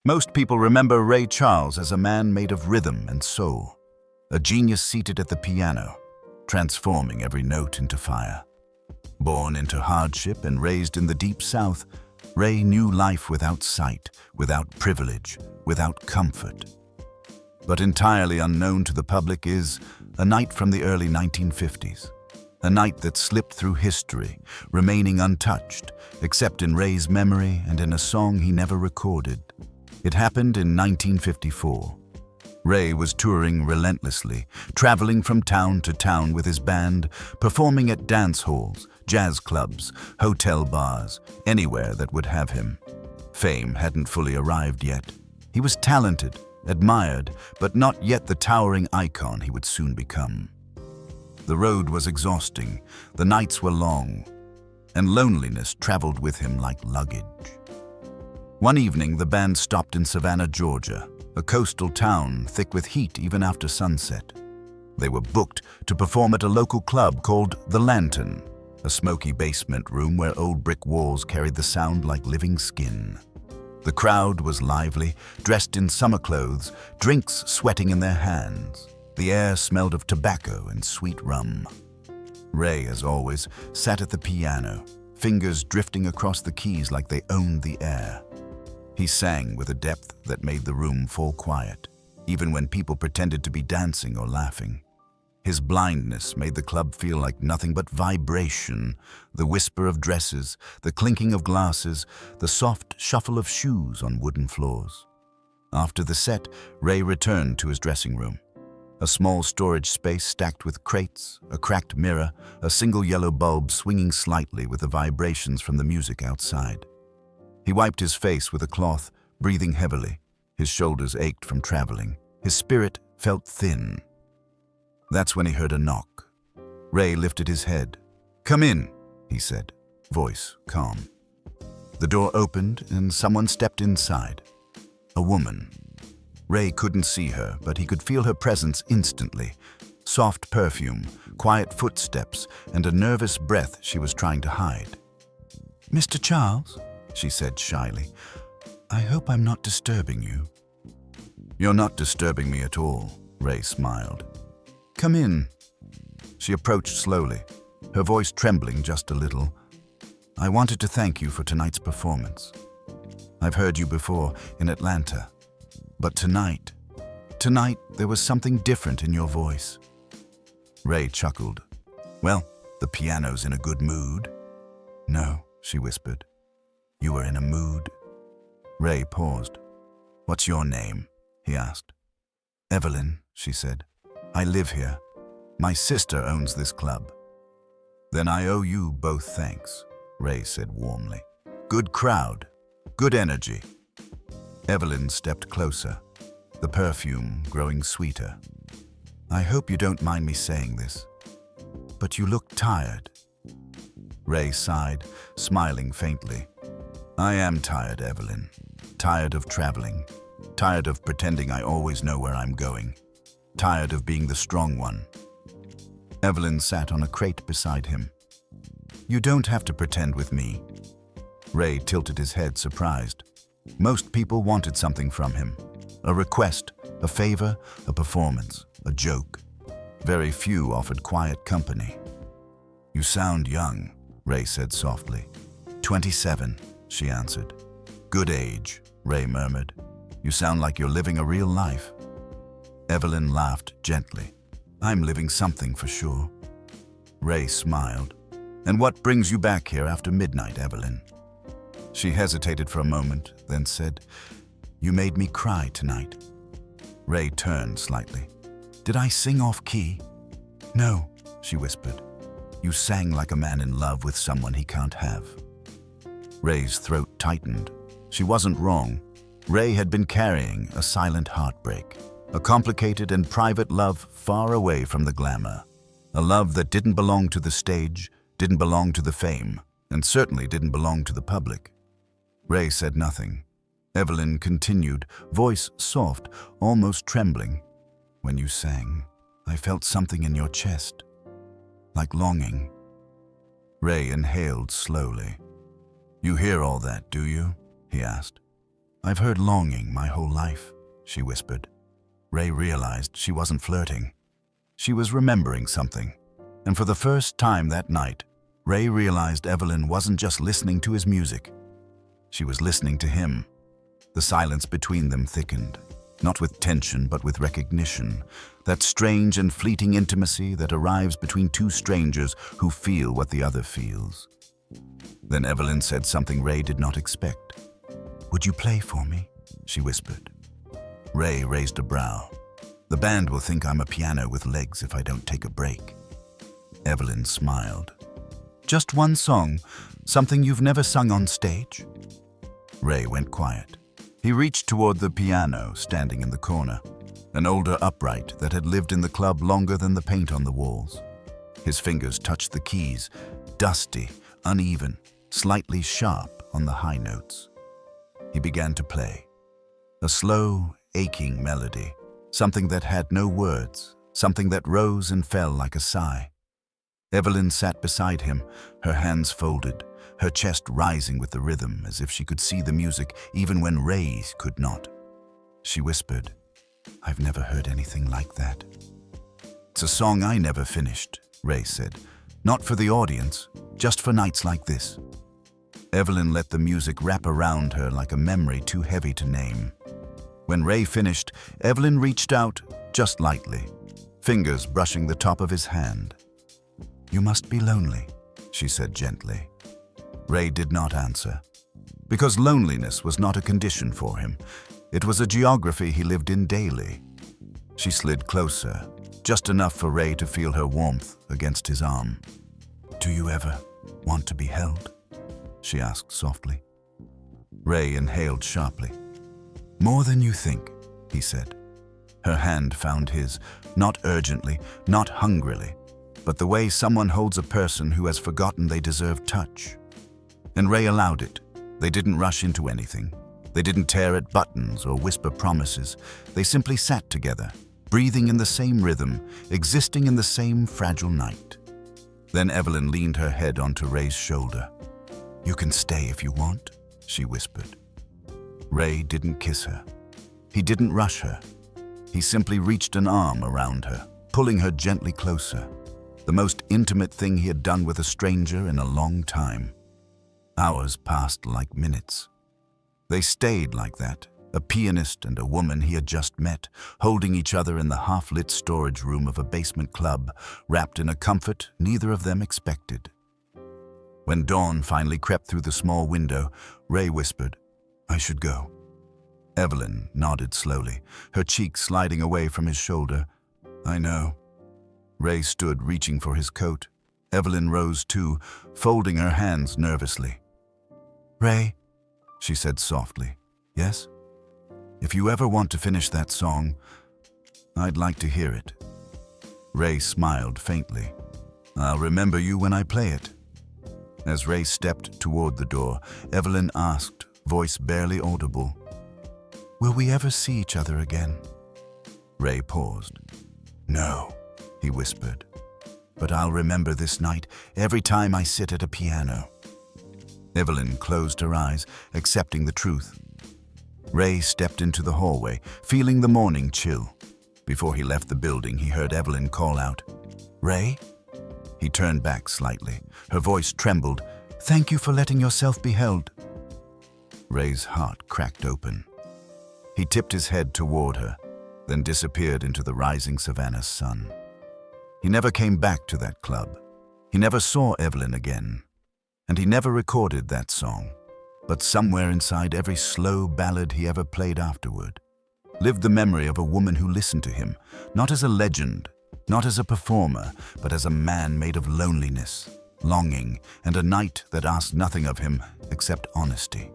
Most people remember Ray Charles as a man made of rhythm and soul, a genius seated at the piano, transforming every note into fire. Born into hardship and raised in the Deep South, Ray knew life without sight, without privilege, without comfort. But entirely unknown to the public is A Night from the early 1950s. A night that slipped through history, remaining untouched, except in Ray's memory and in a song he never recorded. It happened in 1954. Ray was touring relentlessly, traveling from town to town with his band, performing at dance halls, jazz clubs, hotel bars, anywhere that would have him. Fame hadn't fully arrived yet. He was talented, admired, but not yet the towering icon he would soon become. The road was exhausting, the nights were long, and loneliness traveled with him like luggage. One evening, the band stopped in Savannah, Georgia, a coastal town thick with heat even after sunset. They were booked to perform at a local club called The Lantern, a smoky basement room where old brick walls carried the sound like living skin. The crowd was lively, dressed in summer clothes, drinks sweating in their hands. The air smelled of tobacco and sweet rum. Ray, as always, sat at the piano, fingers drifting across the keys like they owned the air. He sang with a depth that made the room fall quiet, even when people pretended to be dancing or laughing. His blindness made the club feel like nothing but vibration, the whisper of dresses, the clinking of glasses, the soft shuffle of shoes on wooden floors. After the set, Ray returned to his dressing room. A small storage space stacked with crates, a cracked mirror, a single yellow bulb swinging slightly with the vibrations from the music outside. He wiped his face with a cloth, breathing heavily. His shoulders ached from traveling. His spirit felt thin. That's when he heard a knock. Ray lifted his head. "Come in," he said, voice calm. The door opened and someone stepped inside. A woman. Ray couldn't see her, but he could feel her presence instantly. Soft perfume, quiet footsteps, and a nervous breath she was trying to hide. "Mr. Charles," she said shyly, "I hope I'm not disturbing you." "You're not disturbing me at all," Ray smiled. "Come in." She approached slowly, her voice trembling just a little. "I wanted to thank you for tonight's performance. I've heard you before in Atlanta. But tonight there was something different in your voice." Ray chuckled. "Well, the piano's in a good mood." "No," she whispered. "You were in a mood." Ray paused. "What's your name?" he asked. "Evelyn," she said. "I live here. My sister owns this club." "Then I owe you both thanks," Ray said warmly. "Good crowd. Good energy." Evelyn stepped closer, the perfume growing sweeter. "I hope you don't mind me saying this, but you look tired." Ray sighed, smiling faintly. "I am tired, Evelyn. Tired of traveling. Tired of pretending I always know where I'm going. Tired of being the strong one." Evelyn sat on a crate beside him. "You don't have to pretend with me." Ray tilted his head, surprised. Most people wanted something from him. A request, a favor, a performance, a joke. Very few offered quiet company. "You sound young," Ray said softly. 27, she answered. "Good age," Ray murmured. "You sound like you're living a real life." Evelyn laughed gently. "I'm living something for sure." Ray smiled. "And what brings you back here after midnight, Evelyn?" She hesitated for a moment, then said, "You made me cry tonight." Ray turned slightly. "Did I sing off key?" "No," she whispered. "You sang like a man in love with someone he can't have." Ray's throat tightened. She wasn't wrong. Ray had been carrying a silent heartbreak, a complicated and private love far away from the glamour. A love that didn't belong to the stage, didn't belong to the fame, and certainly didn't belong to the public. Ray said nothing. Evelyn continued, voice soft, almost trembling. "When you sang, I felt something in your chest, like longing." Ray inhaled slowly. "You hear all that, do you?" he asked. I've heard longing my whole life, she whispered. Ray realized she wasn't flirting. She was remembering something. And for the first time that night, Ray realized Evelyn wasn't just listening to his music. She was listening to him. The silence between them thickened, not with tension but with recognition, that strange and fleeting intimacy that arrives between two strangers who feel what the other feels. Then Evelyn said something Ray did not expect. "Would you play for me?" she whispered. Ray raised a brow. "The band will think I'm a piano with legs if I don't take a break." Evelyn smiled. "Just one song, something you've never sung on stage?" Ray went quiet. He reached toward the piano standing in the corner, an older upright that had lived in the club longer than the paint on the walls. His fingers touched the keys, dusty, uneven, slightly sharp on the high notes. He began to play. A slow, aching melody, something that had no words, something that rose and fell like a sigh. Evelyn sat beside him, her hands folded, her chest rising with the rhythm as if she could see the music even when Ray could not. She whispered, "I've never heard anything like that." "It's a song I never finished," Ray said. "Not for the audience, just for nights like this." Evelyn let the music wrap around her like a memory too heavy to name. When Ray finished, Evelyn reached out, just lightly, fingers brushing the top of his hand. "You must be lonely," she said gently. Ray did not answer, because loneliness was not a condition for him. It was a geography he lived in daily. She slid closer, just enough for Ray to feel her warmth against his arm. "Do you ever want to be held?" she asked softly. Ray inhaled sharply. "More than you think," he said. Her hand found his, not urgently, not hungrily, but the way someone holds a person who has forgotten they deserve touch. And Ray allowed it. They didn't rush into anything. They didn't tear at buttons or whisper promises. They simply sat together, breathing in the same rhythm, existing in the same fragile night. Then Evelyn leaned her head onto Ray's shoulder. "You can stay if you want," she whispered. Ray didn't kiss her. He didn't rush her. He simply reached an arm around her, pulling her gently closer. The most intimate thing he had done with a stranger in a long time. Hours passed like minutes. They stayed like that, a pianist and a woman he had just met, holding each other in the half-lit storage room of a basement club, wrapped in a comfort neither of them expected. When dawn finally crept through the small window, Ray whispered, "I should go." Evelyn nodded slowly, her cheek sliding away from his shoulder. "I know." Ray stood reaching for his coat. Evelyn rose too, folding her hands nervously. "Ray," she said softly. "Yes? If you ever want to finish that song, I'd like to hear it." Ray smiled faintly. "I'll remember you when I play it." As Ray stepped toward the door, Evelyn asked, voice barely audible, "Will we ever see each other again?" Ray paused. "No," he whispered. "But I'll remember this night every time I sit at a piano." Evelyn closed her eyes, accepting the truth. Ray stepped into the hallway, feeling the morning chill. Before he left the building, he heard Evelyn call out, "Ray?" He turned back slightly. Her voice trembled. "Thank you for letting yourself be held." Ray's heart cracked open. He tipped his head toward her, then disappeared into the rising Savannah sun. He never came back to that club. He never saw Evelyn again. And he never recorded that song. But somewhere inside every slow ballad he ever played afterward lived the memory of a woman who listened to him, not as a legend, not as a performer, but as a man made of loneliness, longing, and a night that asked nothing of him except honesty.